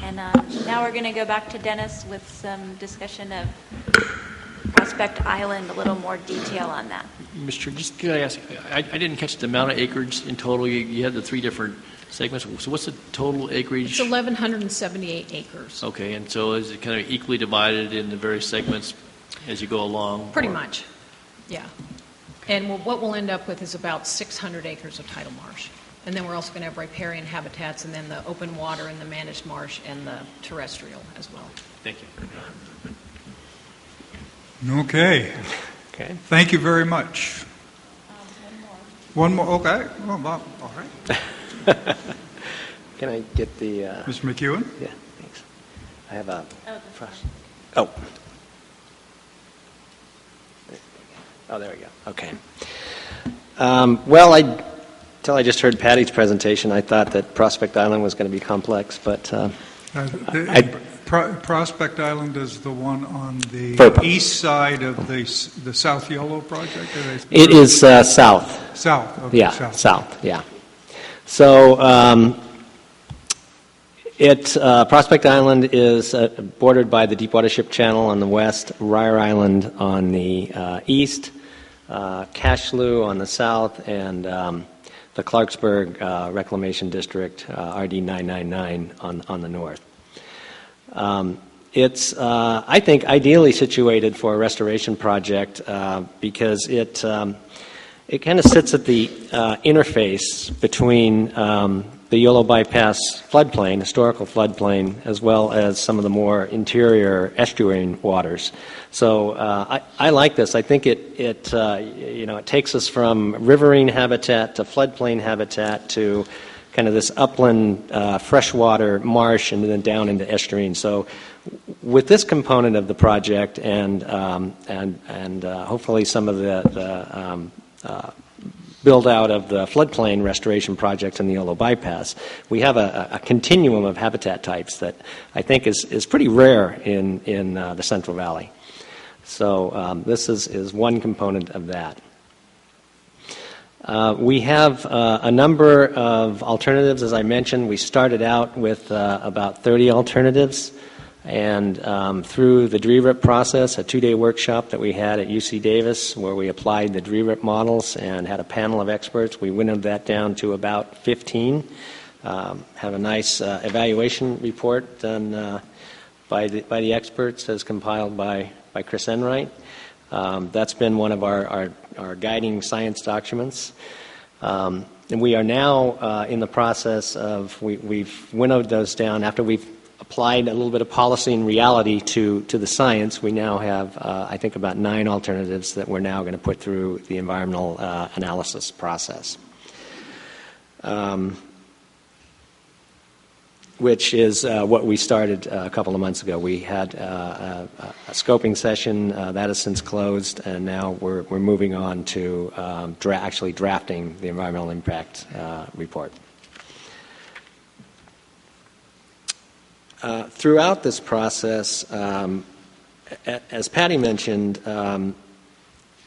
And now we're going to go back to Dennis with some discussion of Prospect Island, a little more detail on that. Mr. Just can I ask, I didn't catch the amount of acreage in total. You had the 3 different segments. So what's the total acreage? It's 1,178 acres. Okay, and so is it kind of equally divided in the various segments as you go along? Pretty much, yeah. And what we'll end up with is about 600 acres of tidal marsh. And then we're also going to have riparian habitats, and then the open water and the managed marsh and the terrestrial as well. Thank you. Okay. Okay. Thank you very much. One more. Okay. Well, all right. Can I get the... Mr. McEwen? Yeah, thanks. I have a... Oh, Oh, there we go. Okay. Well, until I just heard Patty's presentation, I thought that Prospect Island was going to be complex, but... Prospect Island is the one on the FERPA. east side of the South Yellow project? It is south. South. Okay, Yeah, south, yeah. So Prospect Island is bordered by the Deepwater Ship Channel on the west, Ryer Island on the east, Cashleu on the south, and the Clarksburg Reclamation District, RD 999, on the north. It's, I think, ideally situated for a restoration project because it kind of sits at the interface between the Yolo Bypass floodplain, historical floodplain, as well as some of the more interior estuarine waters. So I like this. I think it takes us from riverine habitat to floodplain habitat to kind of this upland freshwater marsh and then down into estuarine. So with this component of the project and hopefully some of the build out of the floodplain restoration projects in the Yolo Bypass, we have a continuum of habitat types that I think is pretty rare in the Central Valley. So this is one component of that. We have a number of alternatives. As I mentioned, we started out with about 30 alternatives, and through the DRERIP process, a 2-day workshop that we had at UC Davis where we applied the DRERIP models and had a panel of experts, we winnowed that down to about 15. Have a nice evaluation report done by the experts as compiled by Chris Enright. That's been one of our guiding science documents. And we are now in the process of, we've winnowed those down. After we've applied a little bit of policy and reality to the science, we now have, I think, about 9 alternatives that we're now going to put through the environmental analysis process. Which is what we started a couple of months ago. We had a scoping session that has since closed, and now we're moving on to actually drafting the environmental impact report. Throughout this process, as Patty mentioned,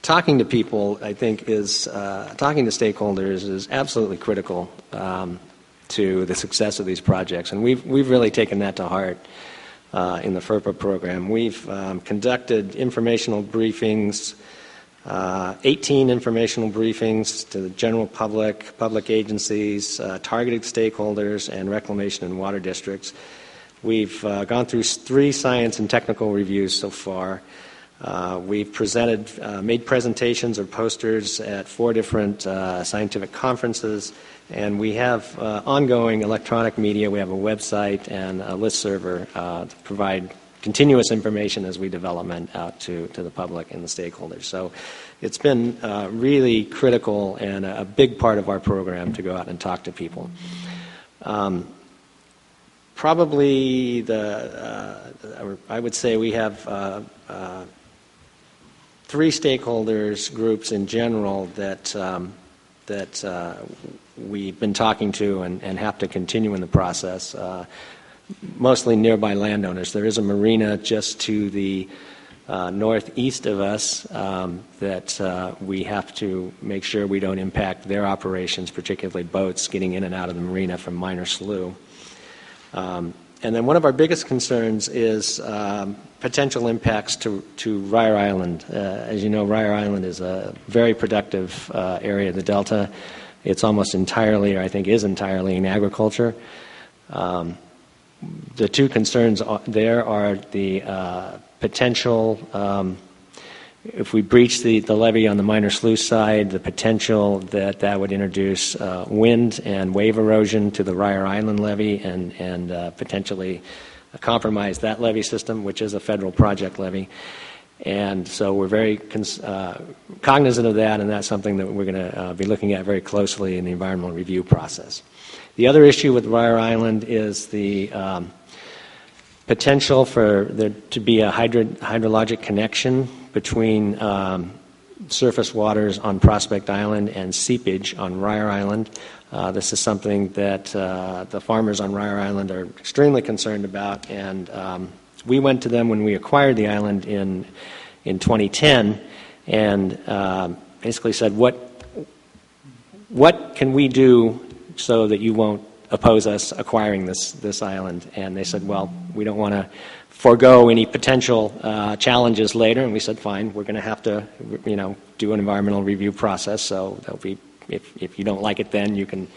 talking to people, I think, talking to stakeholders is absolutely critical to the success of these projects, and we've really taken that to heart in the FERPA program. We've conducted informational briefings, 18 informational briefings to the general public, public agencies, targeted stakeholders, and reclamation and water districts. We've gone through 3 science and technical reviews so far. We've made presentations or posters at 4 different scientific conferences, and we have ongoing electronic media. We have a website and a listserver to provide continuous information as we develop out to the public and the stakeholders. So it's been really critical and a big part of our program to go out and talk to people. Probably I would say we have 3 stakeholders groups in general that we've been talking to and have to continue in the process, mostly nearby landowners. There is a marina just to the northeast of us that we have to make sure we don't impact their operations, particularly boats getting in and out of the marina from Minor Slough. And then one of our biggest concerns is potential impacts to Ryer Island. As you know, Ryer Island is a very productive area of the Delta. It's almost entirely, or I think is entirely, in agriculture. The two concerns there are the potential, if we breach the levee on the minor sluice side, the potential that would introduce wind and wave erosion to the Ryer Island levee and potentially compromise that levee system, which is a federal project levee. And so we're very cognizant of that, and that's something that we're going to be looking at very closely in the environmental review process. The other issue with Ryer Island is the potential for there to be a hydrologic connection between surface waters on Prospect Island and seepage on Ryer Island. This is something that the farmers on Ryer Island are extremely concerned about, and we went to them when we acquired the island in 2010 and basically said, what can we do so that you won't oppose us acquiring this island? And they said, well, we don't want to forego any potential challenges later. And we said, fine, we're going to have to, do an environmental review process. So there'll be, if you don't like it, then you can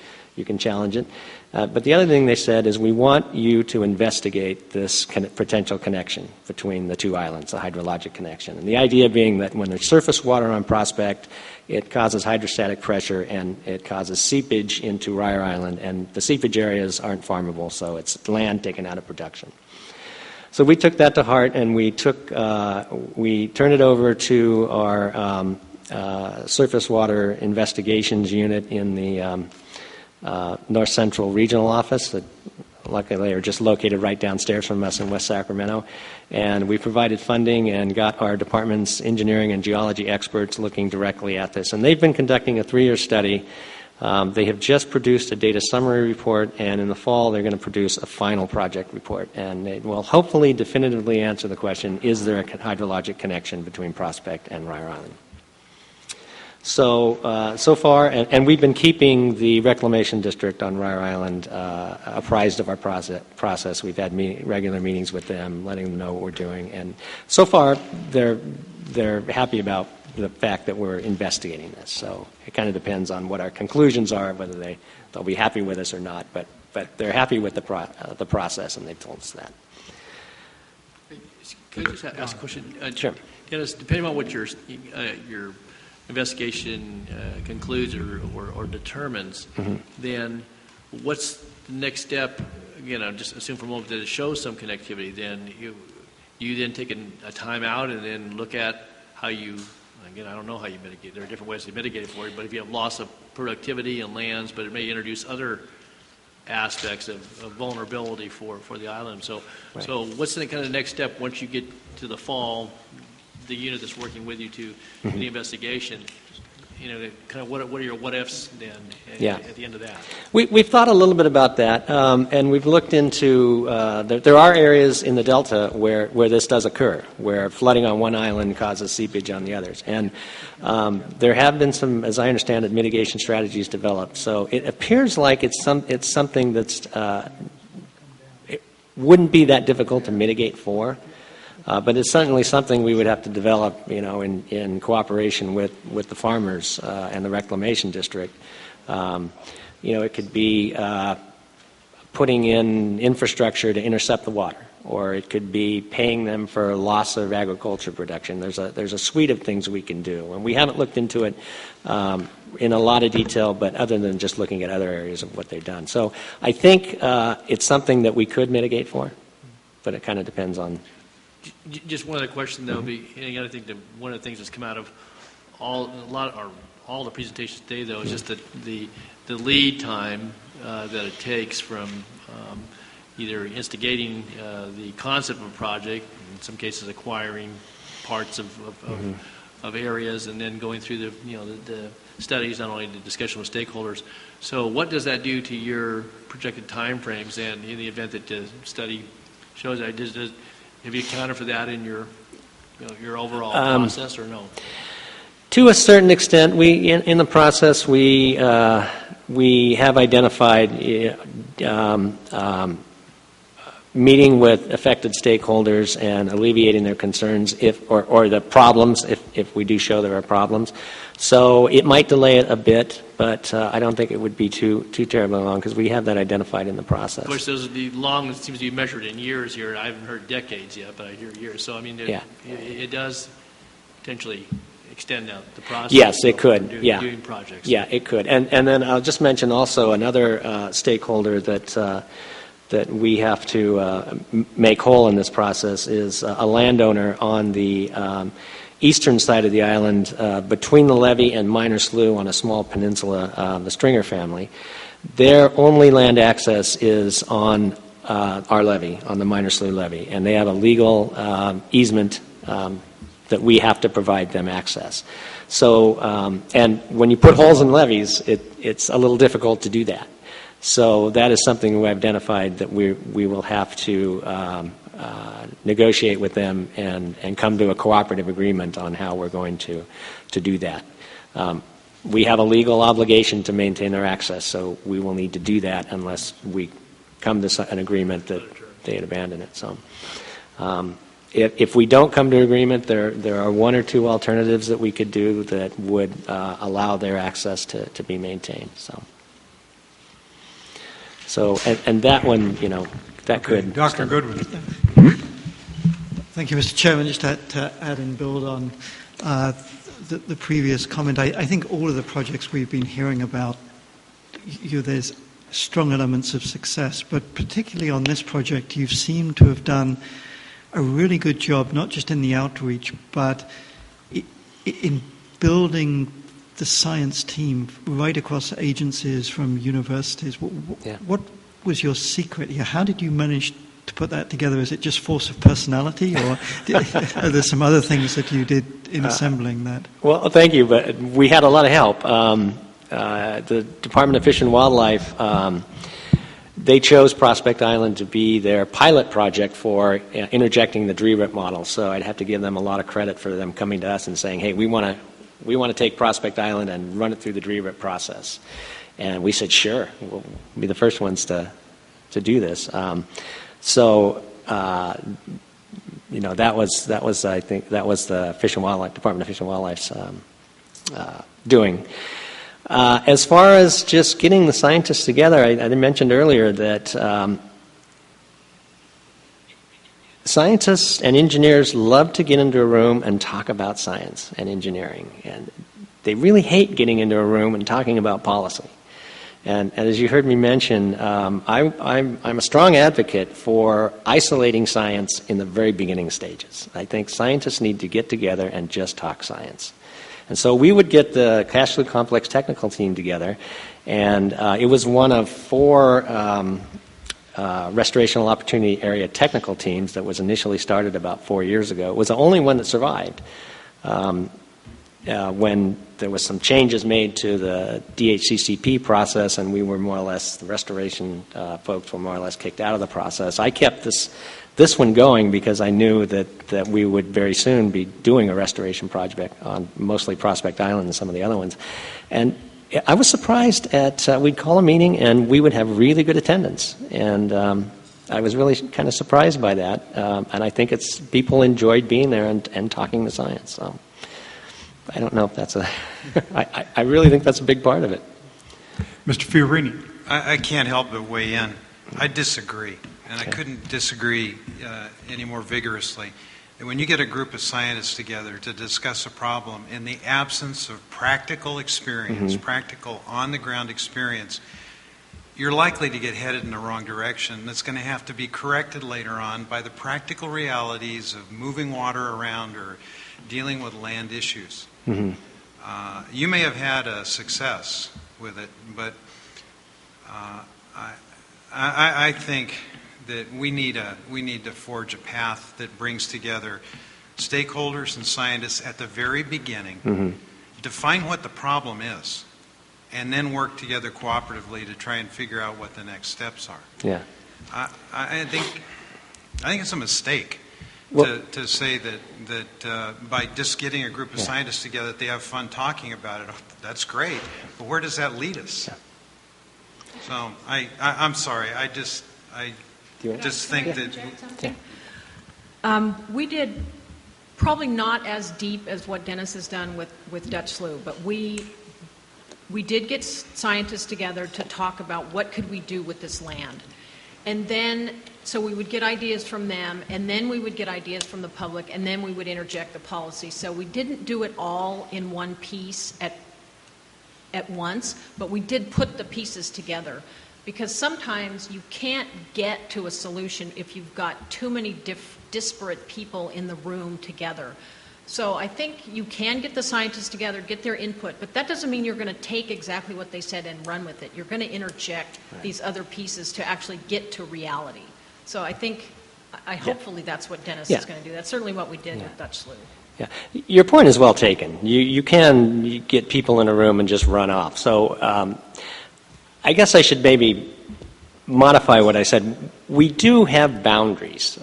challenge it. But the other thing they said is, we want you to investigate this potential connection between the two islands, the hydrologic connection. And the idea being that when there's surface water on Prospect, it causes hydrostatic pressure and it causes seepage into Ryer Island, and the seepage areas aren't farmable, so it's land taken out of production. So we took that to heart, and we turned it over to our surface water investigations unit in the North Central Regional Office that luckily are just located right downstairs from us in West Sacramento. And we provided funding and got our department's engineering and geology experts looking directly at this. And they've been conducting a 3-year study. They have just produced a data summary report, and in the fall they're going to produce a final project report. And it will hopefully definitively answer the question, is there a hydrologic connection between Prospect and Ryer Island? So far, and we've been keeping the Reclamation District on Ryer Island apprised of our process. We've had regular meetings with them, letting them know what we're doing. And so far, they're happy about the fact that we're investigating this. So it kind of depends on what our conclusions are, whether they'll be happy with us or not. But they're happy with the process, and they've told us that. Could I just ask a question? Sure. Dennis, depending on what your investigation concludes or determines, then what's the next step? Again, I'll just assume for a moment that it shows some connectivity. Then you then take a time out and then look at how you, again, I don't know how you mitigate. There are different ways to mitigate it for you, but if you have loss of productivity and lands, but it may introduce other aspects of vulnerability for the island. So, right. So what's the kind of next step once you get to the fall? The unit that's working with you to the investigation, kind of what are your what ifs then at the end of that? We've thought a little bit about that, and we've looked into there are areas in the Delta where this does occur, where flooding on one island causes seepage on the others, and there have been some, as I understand it, mitigation strategies developed. So it appears like it's something that's it wouldn't be that difficult to mitigate for. But it's certainly something we would have to develop, in cooperation with the farmers and the Reclamation District. It could be putting in infrastructure to intercept the water, or it could be paying them for loss of agriculture production. There's a suite of things we can do, and we haven't looked into it in a lot of detail, but other than just looking at other areas of what they've done. So I think it's something that we could mitigate for, but it kind of depends on. Just one other question, though. I think that one of the things that's come out of all the presentations today, though, is just the lead time that it takes from either instigating the concept of a project, in some cases acquiring parts of areas, and then going through the studies, not only the discussion with stakeholders. So, what does that do to your projected timeframes? And in the event that the study shows that, have you accounted for that in your overall process, or no? To a certain extent, in the process we have identified meeting with affected stakeholders and alleviating their concerns or the problems if we do show there are problems. So it might delay it a bit, but I don't think it would be too terribly long because we have that identified in the process. Of course, those are the long, it seems to be measured in years here. I haven't heard decades yet, but I hear years. So, I mean, it does potentially extend out the process. Yes, it could. Doing projects. Yeah, it could. And then I'll just mention also another stakeholder that we have to make whole in this process is a landowner on the eastern side of the island between the levee and Minor Slough on a small peninsula, the Stringer family. Their only land access is on our levee, on the Minor Slough levee, and they have a legal easement that we have to provide them access. So, and when you put holes in levees, it's a little difficult to do that. So that is something we identified that we will have to negotiate with them and come to a cooperative agreement on how we're going to do that. We have a legal obligation to maintain their access, so we will need to do that unless we come to an agreement that they'd abandon it. So, if we don't come to agreement, there are one or two alternatives that we could do that would allow their access to be maintained. So, and that one, that could. Dr. Goodwin. Thank you, Mr. Chairman. Just to add and build on the previous comment, I think all of the projects we've been hearing about, there's strong elements of success, but particularly on this project, you seem to have done a really good job, not just in the outreach, but in building the science team right across agencies from universities. What was your secret here? How did you manage to put that together? Is it just force of personality, or are there some other things that you did in assembling that? Well, thank you, but we had a lot of help. The Department of Fish and Wildlife, they chose Prospect Island to be their pilot project for interjecting the DRERIP model. So I'd have to give them a lot of credit for them coming to us and saying, hey, we want to take Prospect Island and run it through the DRERIP process. And we said, sure, we'll be the first ones to do this. That was I think that was the Fish and Wildlife Department of Fish and Wildlife's doing. As far as just getting the scientists together, I mentioned earlier that scientists and engineers love to get into a room and talk about science and engineering, and they really hate getting into a room and talking about policy. And as you heard me mention, I'm a strong advocate for isolating science in the very beginning stages. I think scientists need to get together and just talk science. And so we would get the Cashley Complex technical team together, and it was one of 4 restorational opportunity area technical teams that was initially started about 4 years ago. It was the only one that survived when there was some changes made to the DHCCP process, and we were more or less, the restoration folks were more or less kicked out of the process. I kept this one going because I knew that we would very soon be doing a restoration project on mostly Prospect Island and some of the other ones. And I was surprised at, we'd call a meeting and we would have really good attendance. And I was really kind of surprised by that. And I think people enjoyed being there and talking the science. So I don't know if that's I really think that's a big part of it. Mr. Fiorini. I can't help but weigh in. I disagree. And I couldn't disagree any more vigorously. And when you get a group of scientists together to discuss a problem in the absence of practical experience, practical on-the-ground experience, you're likely to get headed in the wrong direction. That's going to have to be corrected later on by the practical realities of moving water around or dealing with land issues. You may have had a success with it, but I think that we need to forge a path that brings together stakeholders and scientists at the very beginning, define what the problem is, and then work together cooperatively to try and figure out what the next steps are. Yeah. I think it's a mistake to say that by just getting a group of scientists together that they have fun talking about it. That's great, but where does that lead us? So I'm sorry. you want- just think that We did probably not as deep as what Dennis has done with Dutch Slough, but we did get scientists together to talk about what could we do with this land. And then, so we would get ideas from them, and then we would get ideas from the public, and then we would interject the policy. So we didn't do it all in one piece at once, but we did put the pieces together. Because sometimes you can't get to a solution if you've got too many disparate people in the room together. So I think you can get the scientists together, get their input, but that doesn't mean you're going to take exactly what they said and run with it. You're going to interject these other pieces to actually get to reality. So I think, hopefully that's what Dennis is going to do. That's certainly what we did with Dutch Slough. Yeah, your point is well taken. You can get people in a room and just run off. So I guess I should maybe modify what I said. We do have boundaries.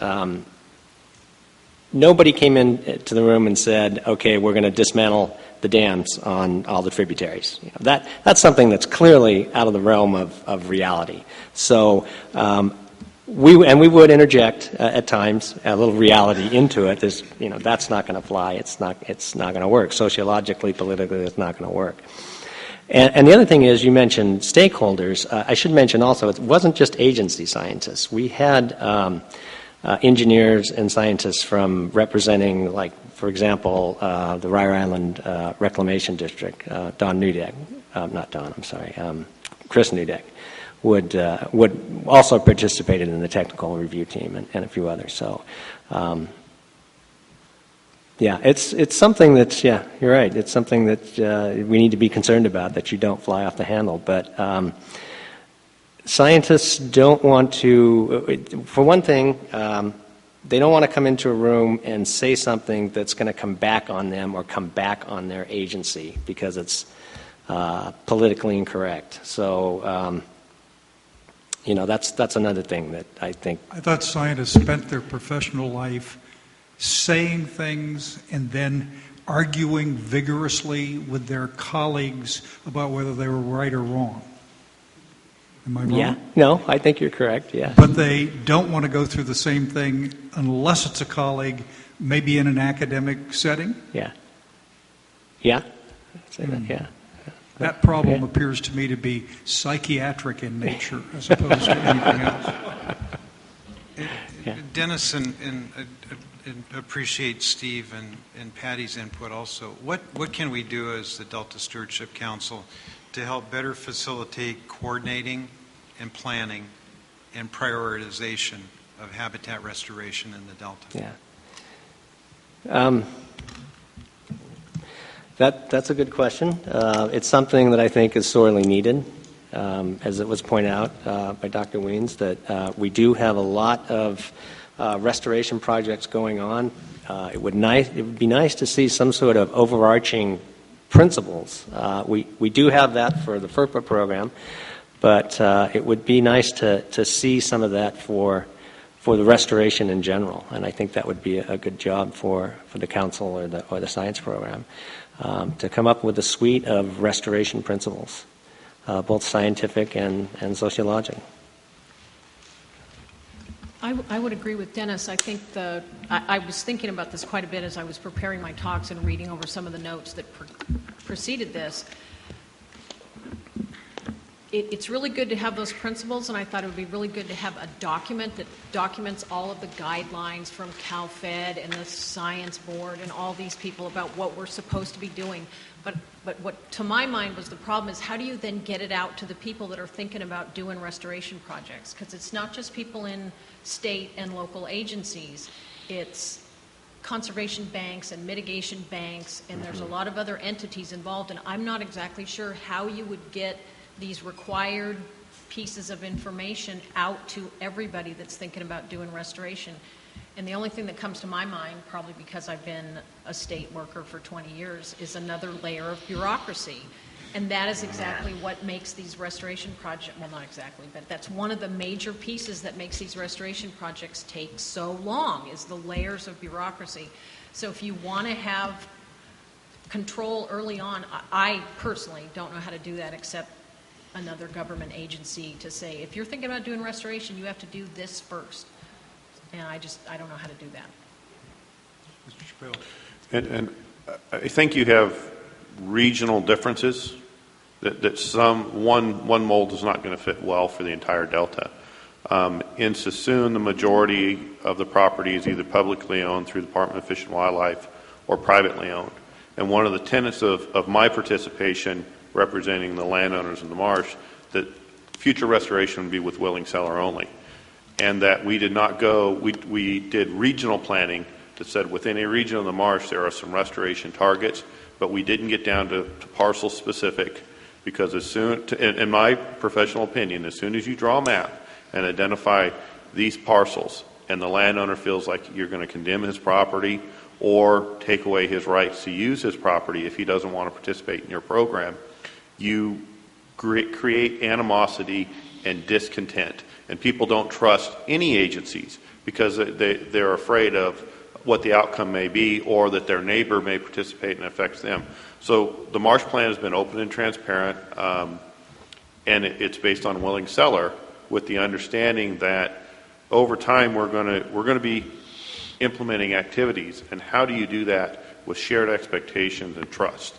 Nobody came into the room and said, okay, we're going to dismantle the dams on all the tributaries. That's something that's clearly out of the realm of reality. So we would interject at times a little reality into it. That's not going to fly. It's not going to work. Sociologically, politically, it's not going to work. And the other thing is, you mentioned stakeholders. I should mention also, it wasn't just agency scientists. We had engineers and scientists from representing, like, for example, the Rye Island Reclamation District. Chris Nudek would also participated in the technical review team and a few others. So, it's something that's, you're right. It's something that we need to be concerned about, that you don't fly off the handle. But scientists don't want to, for one thing, they don't want to come into a room and say something that's going to come back on them or come back on their agency because it's politically incorrect. So, that's another thing that I think. I thought scientists spent their professional life saying things and then arguing vigorously with their colleagues about whether they were right or wrong. Am I wrong? Yeah, no, I think you're correct, yeah. But they don't want to go through the same thing unless it's a colleague, maybe in an academic setting. Yeah. Yeah. I'd say that, yeah. That problem appears to me to be psychiatric in nature as opposed to anything else. Dennis and appreciate Steve and Patty's input also. What can we do as the Delta Stewardship Council to help better facilitate coordinating and planning and prioritization of habitat restoration in the Delta? Yeah. That's a good question. It's something that I think is sorely needed. As it was pointed out by Dr. Weens, that we do have a lot of restoration projects going on. It would be nice to see some sort of overarching principles. We do have that for the FERPA program, but it would be nice to see some of that for the restoration in general, and I think that would be a good job for the council or the science program to come up with a suite of restoration principles, both scientific and sociological. I would agree with Dennis. I think I was thinking about this quite a bit as I was preparing my talks and reading over some of the notes that preceded this. It's really good to have those principles, and I thought it would be really good to have a document that documents all of the guidelines from CalFed and the Science Board and all these people about what we're supposed to be doing. But what, to my mind, was the problem is how do you then get it out to the people that are thinking about doing restoration projects? Because it's not just people in state and local agencies. It's conservation banks and mitigation banks, and there's a lot of other entities involved, and I'm not exactly sure how you would get these required pieces of information out to everybody that's thinking about doing restoration. And the only thing that comes to my mind, probably because I've been a state worker for 20 years, is another layer of bureaucracy. And that is exactly what makes these restoration projects, well, not exactly, but that's one of the major pieces that makes these restoration projects take so long, is the layers of bureaucracy. So if you want to have control early on, I personally don't know how to do that except another government agency to say, if you're thinking about doing restoration, you have to do this first. And I don't know how to do that. Mr. Chappelle. And I think you have regional differences that one mold is not going to fit well for the entire delta. In Sassoon, the majority of the property is either publicly owned through the Department of Fish and Wildlife or privately owned. And one of the tenets of my participation representing the landowners in the marsh, that future restoration would be with willing seller only. And that we did not go, we did regional planning that said within a region of the marsh there are some restoration targets, but we didn't get down to parcel specific, because in my professional opinion, as soon as you draw a map and identify these parcels and the landowner feels like you're going to condemn his property or take away his rights to use his property if he doesn't want to participate in your program, you create animosity and discontent. And people don't trust any agencies because they're afraid of what the outcome may be, or that their neighbor may participate and affects them. So the marsh plan has been open and transparent, and it's based on willing seller, with the understanding that over time we're going to be implementing activities. And how do you do that with shared expectations and trust?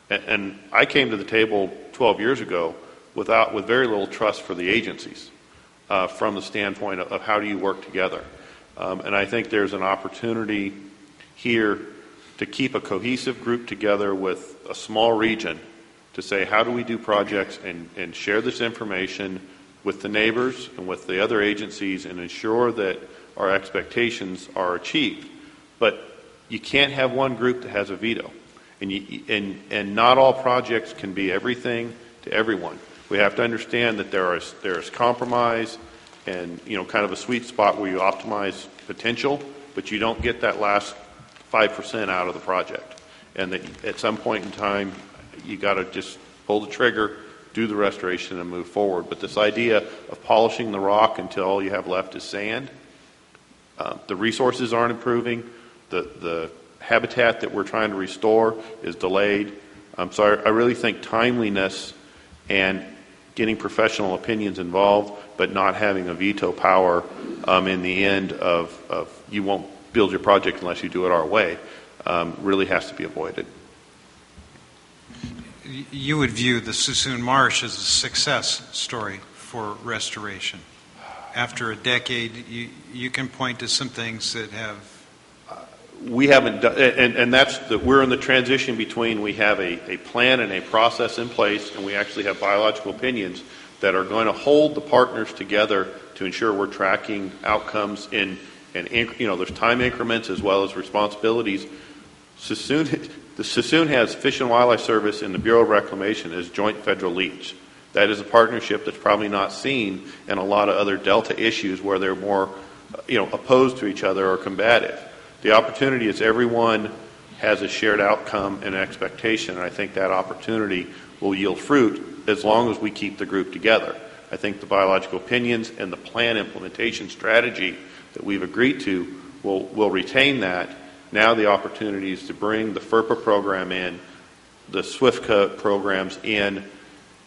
And I came to the table 12 years ago with very little trust for the agencies, from the standpoint of how do you work together. And I think there's an opportunity here to keep a cohesive group together with a small region to say, how do we do projects and share this information with the neighbors and with the other agencies and ensure that our expectations are achieved. But you can't have one group that has a veto. And not all projects can be everything to everyone. We have to understand that there is compromise and kind of a sweet spot where you optimize potential, but you don't get that last 5% out of the project. And that at some point in time, you got to just pull the trigger, do the restoration, and move forward. But this idea of polishing the rock until all you have left is sand, the resources aren't improving, the habitat that we're trying to restore is delayed. So I really think timeliness and getting professional opinions involved, but not having a veto power in the end of you won't build your project unless you do it our way, really has to be avoided. You would view the Sassoon Marsh as a success story for restoration. After a decade, you can point to some things that have... We haven't done, and we're in the transition between we have a plan and a process in place, and we actually have biological opinions that are going to hold the partners together to ensure we're tracking outcomes and there's time increments as well as responsibilities. The Sassoon has Fish and Wildlife Service and the Bureau of Reclamation as joint federal leads. That is a partnership that's probably not seen in a lot of other Delta issues where they're more opposed to each other or combative. The opportunity is everyone has a shared outcome and expectation, and I think that opportunity will yield fruit as long as we keep the group together. I think the biological opinions and the plan implementation strategy that we've agreed to will retain that. Now the opportunity is to bring the FERPA program in, the SWIFCA programs in,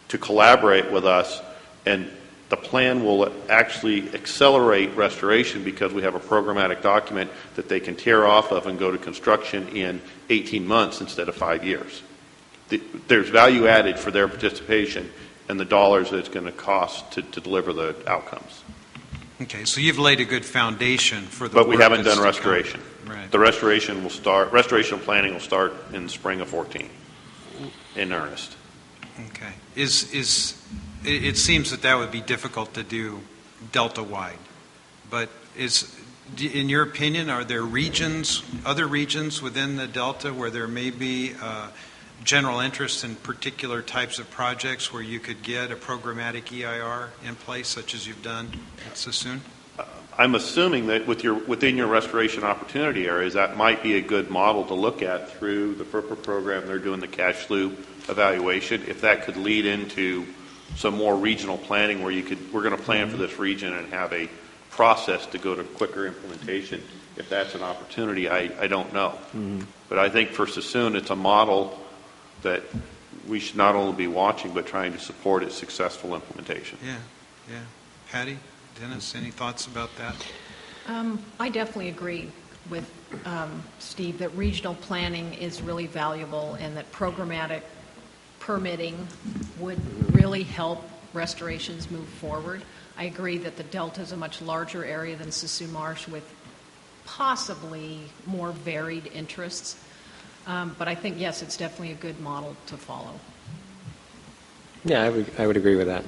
to collaborate with us, and the plan will actually accelerate restoration because we have a programmatic document that they can tear off of and go to construction in 18 months instead of 5 years. There's value added for their participation and the dollars that it's going to cost to deliver the outcomes. Okay, so you've laid a good foundation for the But we work haven't that's done to restoration. come. Right. The restoration planning will start in the spring of 14 in earnest. Okay. It seems that would be difficult to do Delta-wide, but in your opinion, are there other regions within the Delta where there may be general interest in particular types of projects where you could get a programmatic EIR in place, such as you've done at Sassoon? I'm assuming that within your restoration opportunity areas, that might be a good model to look at through the FERPA program. They're doing the cash loop evaluation. If that could lead into some more regional planning where we're going to plan for this region and have a process to go to quicker implementation. If that's an opportunity, I don't know. Mm-hmm. But I think for Sassoon, it's a model that we should not only be watching, but trying to support its successful implementation. Yeah, yeah. Patty, Dennis, any thoughts about that? I definitely agree with Steve that regional planning is really valuable and that programmatic permitting would really help restorations move forward. I agree that the Delta is a much larger area than Sassoon Marsh with possibly more varied interests. But I think, yes, it's definitely a good model to follow. Yeah, I would agree with that.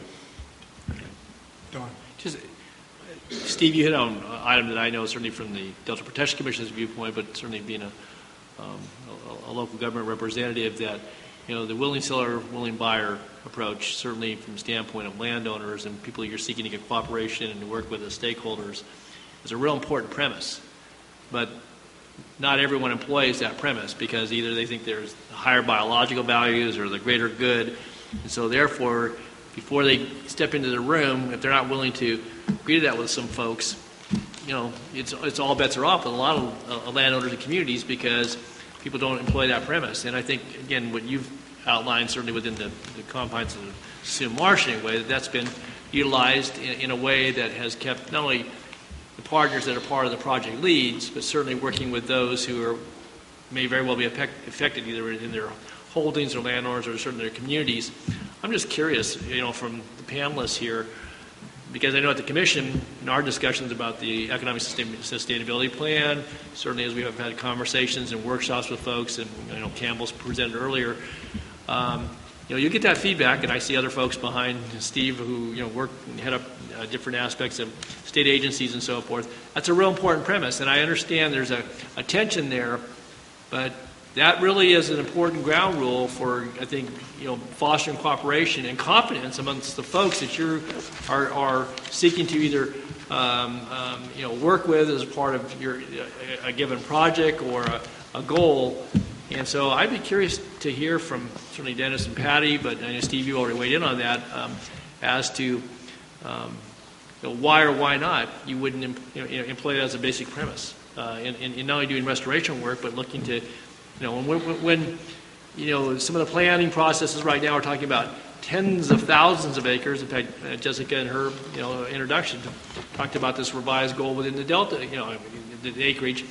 Don. Just, Steve, you hit on an item that I know certainly from the Delta Protection Commission's viewpoint, but certainly being a local government representative, that the willing seller, willing buyer approach, certainly from the standpoint of landowners and people you're seeking to get cooperation and to work with as stakeholders, is a real important premise. But not everyone employs that premise because either they think there's higher biological values or the greater good. And so therefore, before they step into the room, if they're not willing to agree to that with some folks, it's all bets are off with a lot of landowners and communities because people don't employ that premise. And I think, again, what you've outlined, certainly within the confines of Sassoon Marsh anyway, that's been utilized in a way that has kept not only the partners that are part of the project leads, but certainly working with those who may very well be affected either in their holdings or landowners or certainly their communities. I'm just curious, from the panelists here, because I know at the Commission, in our discussions about the Economic Sustainability Plan, certainly as we have had conversations and workshops with folks, and Campbell's presented earlier, you get that feedback, and I see other folks behind Steve who work and head up different aspects of state agencies and so forth. That's a real important premise, and I understand there's a tension there, but that really is an important ground rule for, I think, fostering cooperation and confidence amongst the folks that you are seeking to either work with as part of a given project or a goal. And so I'd be curious to hear from certainly Dennis and Patty, but I know Steve, you already weighed in on that, as to why or why not you wouldn't employ it as a basic premise in not only doing restoration work, but looking to, when some of the planning processes right now are talking about tens of thousands of acres. In fact, Jessica in her introduction talked about this revised goal within the Delta, the acreage.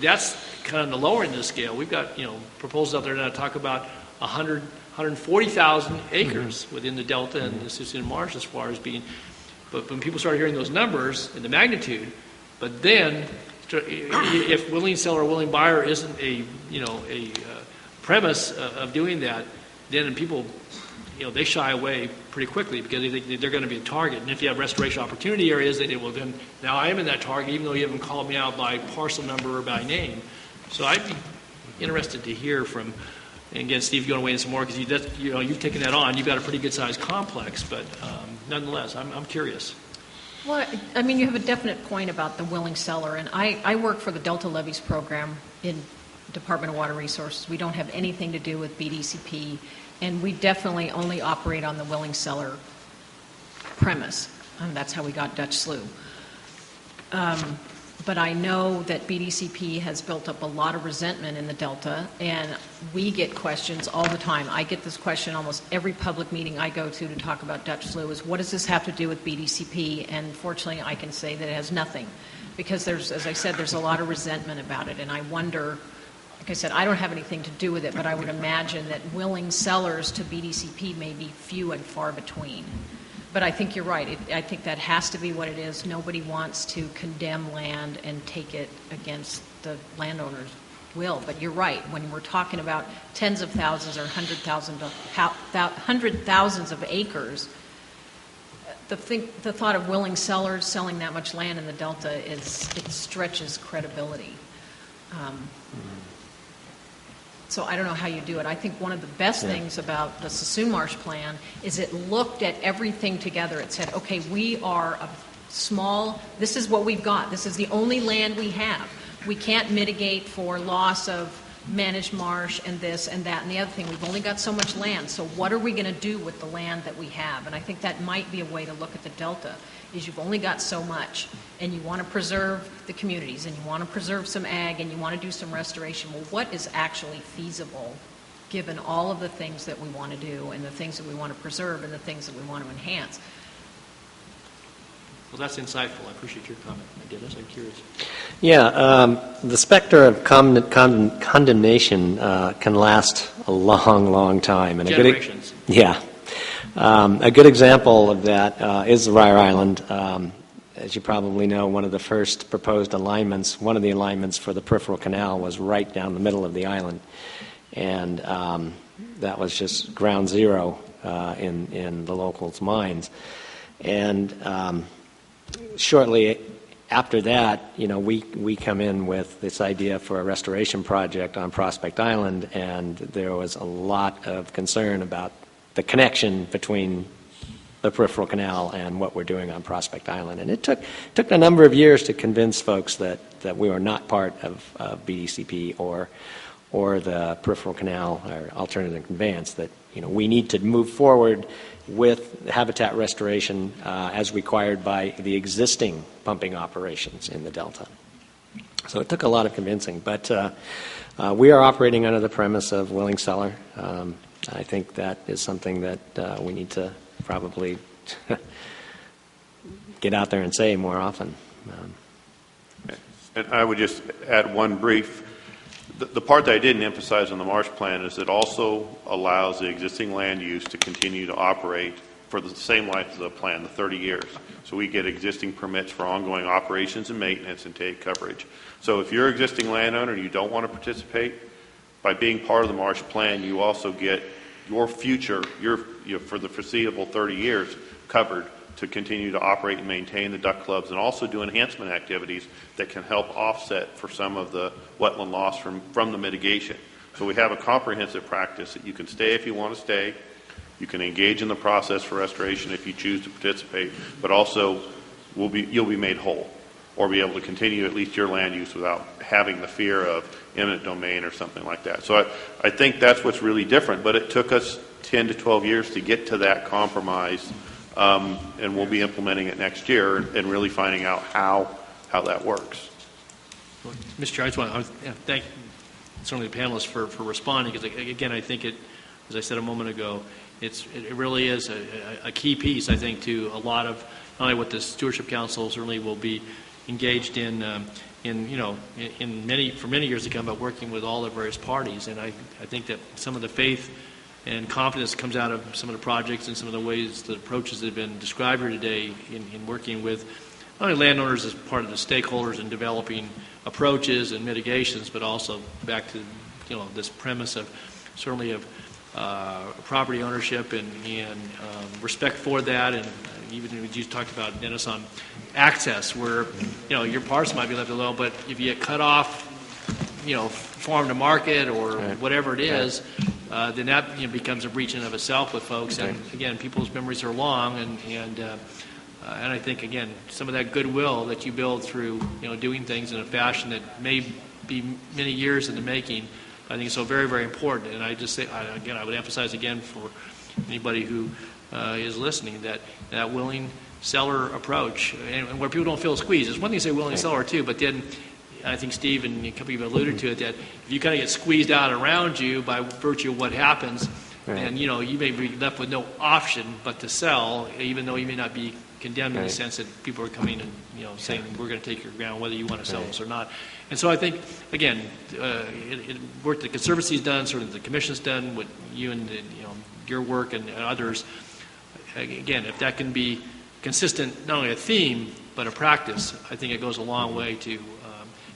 That's kind of on the lower end of the scale. We've got proposals out there now to talk about 140,000 acres within the Delta and the Sassoon Marsh as far as being. But when people start hearing those numbers and the magnitude, but then if willing seller or willing buyer isn't a premise of doing that, then people they shy away pretty quickly because they think they're going to be a target. And if you have restoration opportunity areas, they say, well, then now I am in that target, even though you haven't called me out by parcel number or by name. So I'd be interested to hear from, and again, Steve, you want to weigh in some more because you've taken that on. You've got a pretty good-sized complex, but nonetheless, I'm curious. Well, I mean, you have a definite point about the willing seller, and I work for the Delta Levies program in Department of Water Resources. We don't have anything to do with BDCP, and we definitely only operate on the willing seller premise. That's how we got Dutch Slough. But I know that BDCP has built up a lot of resentment in the Delta, and we get questions all the time. I get this question almost every public meeting I go to talk about Dutch Slough is, what does this have to do with BDCP? And fortunately, I can say that it has nothing, because there's, as I said, there's a lot of resentment about it, and I wonder, like I said, I don't have anything to do with it, but I would imagine that willing sellers to BDCP may be few and far between. But I think you're right. I think that has to be what it is. Nobody wants to condemn land and take it against the landowner's will. But you're right. When we're talking about tens of thousands or hundred thousands of acres, the thought of willing sellers selling that much land in the Delta it stretches credibility. So I don't know how you do it. I think one of the best things about the Sassoon Marsh plan is it looked at everything together. It said, okay, we are a small, this is what we've got. This is the only land we have. We can't mitigate for loss of managed marsh and this and that and the other thing. We've only got so much land. So what are we going to do with the land that we have? And I think that might be a way to look at the Delta, is you've only got so much, and you want to preserve the communities, and you want to preserve some ag, and you want to do some restoration. Well, what is actually feasible given all of the things that we want to do and the things that we want to preserve and the things that we want to enhance. Well, that's insightful. I appreciate your comment, Dennis. I'm curious. Yeah, the specter of condemnation can last a long, long time. And Generations. A good example of that is the Ryer Island. As you probably know, one of the first proposed alignments, one of the alignments for the peripheral canal was right down the middle of the island. And that was just ground zero in the locals' minds. And shortly after that, we come in with this idea for a restoration project on Prospect Island, and there was a lot of concern about the connection between the peripheral canal and what we're doing on Prospect Island. And it took a number of years to convince folks that we were not part of BDCP or the peripheral canal or alternative conveyance, that we need to move forward with habitat restoration as required by the existing pumping operations in the Delta. So it took a lot of convincing, but we are operating under the premise of willing seller. I think that is something that we need to probably get out there and say more often. And I would just add one brief. The part that I didn't emphasize on the marsh plan is it also allows the existing land use to continue to operate for the same life of the plan, the 30 years. So we get existing permits for ongoing operations and maintenance and take coverage. So if you're an existing landowner and you don't want to participate, by being part of the marsh plan, you also get your future, for the foreseeable 30 years, covered to continue to operate and maintain the duck clubs and also do enhancement activities that can help offset for some of the wetland loss from the mitigation. So we have a comprehensive practice that you can stay if you want to stay, you can engage in the process for restoration if you choose to participate, but also you'll be made whole or be able to continue at least your land use without having the fear of eminent domain or something like that. So I think that's what's really different, but it took us 10 to 12 years to get to that compromise, and we'll be implementing it next year and really finding out how that works. Well, Mr. Chair, I just want to thank certainly the panelists for responding, because again, I think as I said a moment ago, it really is a key piece, I think, to a lot of not only what the Stewardship Council certainly will be engaged in for many years to come, but working with all the various parties. And I think that some of the faith and confidence comes out of some of the projects and some of the ways, the approaches that have been described here today in working with not only landowners as part of the stakeholders in developing approaches and mitigations, but also back to this premise of certainly of property ownership and respect for that, and even when you talked about, Dennis, on access, where your parts might be left alone, but if you get cut off, farm to market or whatever it is, then that becomes a breach in of itself with folks. And again, people's memories are long, and I think again some of that goodwill that you build through doing things in a fashion that may be many years in the making, I think is so very, very important. And I just say again, I would emphasize again for anybody who is listening that willing seller approach, and where people don't feel squeezed. It's one thing to say willing seller too, but then I think Steve and a couple of you have alluded to it, that if you kind of get squeezed out around you by virtue of what happens, then you may be left with no option but to sell, even though you may not be condemned in the sense that people are coming and saying we're going to take your ground whether you want to sell this or not. And so I think again, it work the Conservancy's done, sort of the Commission's done, what you and your work and others. Again, if that can be consistent, not only a theme but a practice, I think it goes a long way to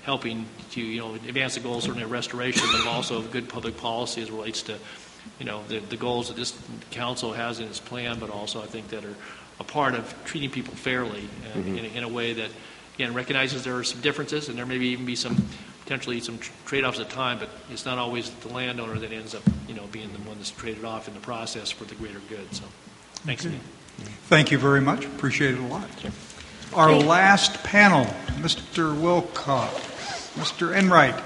helping to advance the goals certainly of restoration, but also of good public policy as it relates to the goals that this council has in its plan, but also I think that are a part of treating people fairly in a way that again recognizes there are some differences and there may even be potentially some trade-offs at time, but it's not always the landowner that ends up being the one that's traded off in the process for the greater good. So thanks again. Thank you very much. Appreciate it a lot. Our last panel, Mr. Wilcox, Mr. Enright.